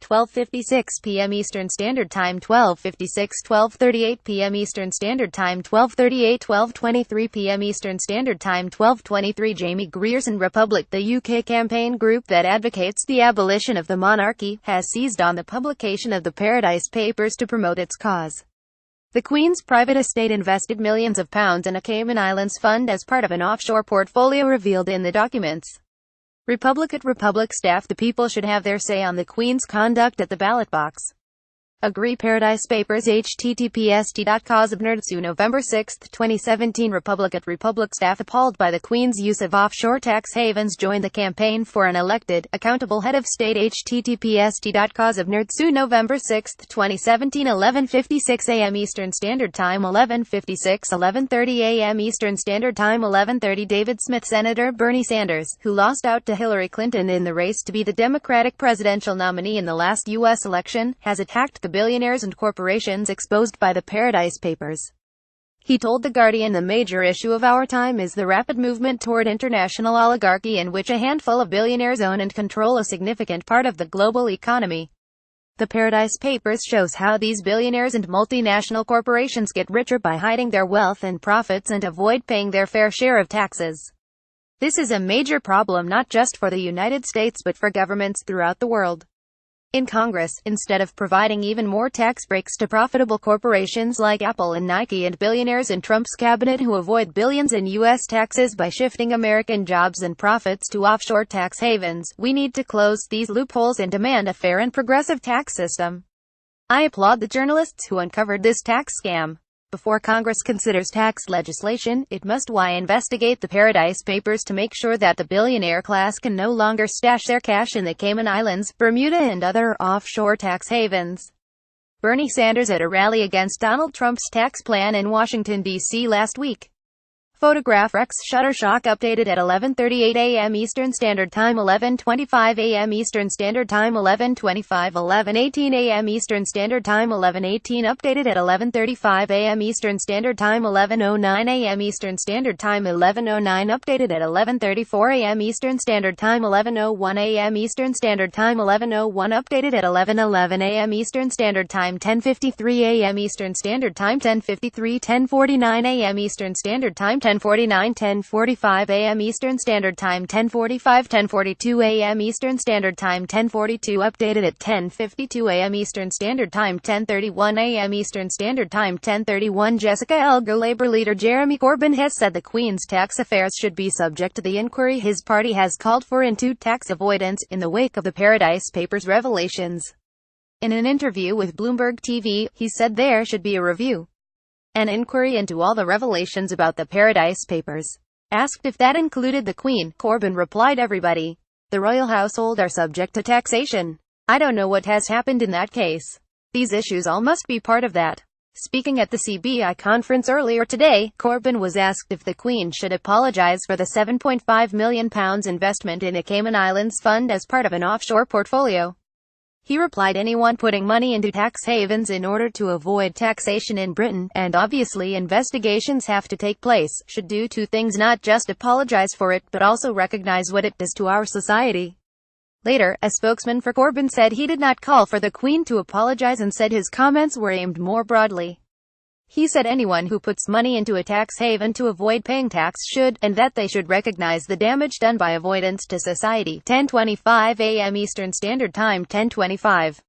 12:56 p.m. Eastern Standard Time, 12:56, 12:38 p.m. Eastern Standard Time, 12:38, 12:23 p.m. Eastern Standard Time, 12:23 Jamie Grierson Republic. The UK campaign group that advocates the abolition of the monarchy has seized on the publication of the Paradise Papers to promote its cause. The Queen's private estate invested millions of pounds in a Cayman Islands fund as part of an offshore portfolio revealed in the documents. Republic staff: the people should have their say on the Queen's conduct at the ballot box. Agree. Paradise Papers. https://t.causeofnerdsu November 6, 2017. Republic staff appalled by the Queen's use of offshore tax havens join the campaign for an elected, accountable head of state. https://t.causeofnerdsu November 6, 2017. 11:56 a.m. Eastern Standard Time, 11:56, 11:30 a.m. Eastern Standard Time, 11:30 David Smith. Senator Bernie Sanders, who lost out to Hillary Clinton in the race to be the Democratic presidential nominee in the last U.S. election, has attacked the billionaires and corporations exposed by the Paradise Papers. He told The Guardian the major issue of our time is the rapid movement toward international oligarchy in which a handful of billionaires own and control a significant part of the global economy. The Paradise Papers shows how these billionaires and multinational corporations get richer by hiding their wealth and profits and avoid paying their fair share of taxes. This is a major problem not just for the United States but for governments throughout the world. In Congress, instead of providing even more tax breaks to profitable corporations like Apple and Nike and billionaires in Trump's cabinet who avoid billions in U.S. taxes by shifting American jobs and profits to offshore tax havens, we need to close these loopholes and demand a fair and progressive tax system. I applaud the journalists who uncovered this tax scam. Before Congress considers tax legislation, it must investigate the Paradise Papers to make sure that the billionaire class can no longer stash their cash in the Cayman Islands, Bermuda and other offshore tax havens. Bernie Sanders at a rally against Donald Trump's tax plan in Washington, D.C. last week. Photograph. Rex Shutterstock updated at 11:38 a.m. Eastern Standard Time, 11:25 a.m. Eastern Standard Time, 11:25, 11:18 a.m. Eastern Standard Time, 11:18 updated at 11:35 a.m. Eastern Standard Time, 11:09 a.m. Eastern Standard Time, 11:09 updated at 11:34 a.m. Eastern Standard Time, 11:01 a.m. Eastern Standard Time, 11:01 updated at 11:11 a.m. Eastern Standard Time, 10:53 a.m. Eastern Standard Time, 10:53, 10:49 a.m. Eastern Standard Time, 10:49, 10:45 a.m. Eastern Standard Time, 10:45, 10:42 a.m. Eastern Standard Time, 10:42 updated at 10:52 a.m. Eastern Standard Time, 10:31 a.m. Eastern Standard Time, 10:31 Jessica Elgar. Labour leader Jeremy Corbyn has said the Queen's tax affairs should be subject to the inquiry his party has called for into tax avoidance in the wake of the Paradise Papers revelations. In an interview with Bloomberg TV, he said there should be a review. An inquiry into all the revelations about the Paradise Papers. Asked if that included the Queen, Corbyn replied, "Everybody. The royal household are subject to taxation. I don't know what has happened in that case. These issues all must be part of that." Speaking at the CBI conference earlier today, Corbyn was asked if the Queen should apologise for the £7.5 million investment in a Cayman Islands fund as part of an offshore portfolio. He replied, "Anyone putting money into tax havens in order to avoid taxation in Britain, and obviously investigations have to take place, should do two things: not just apologize for it, but also recognize what it does to our society." Later, a spokesman for Corbyn said he did not call for the Queen to apologize and said his comments were aimed more broadly. He said anyone who puts money into a tax haven to avoid paying tax should, and that they should recognize the damage done by avoidance to society. 10:25 a.m. Eastern Standard Time, 10:25.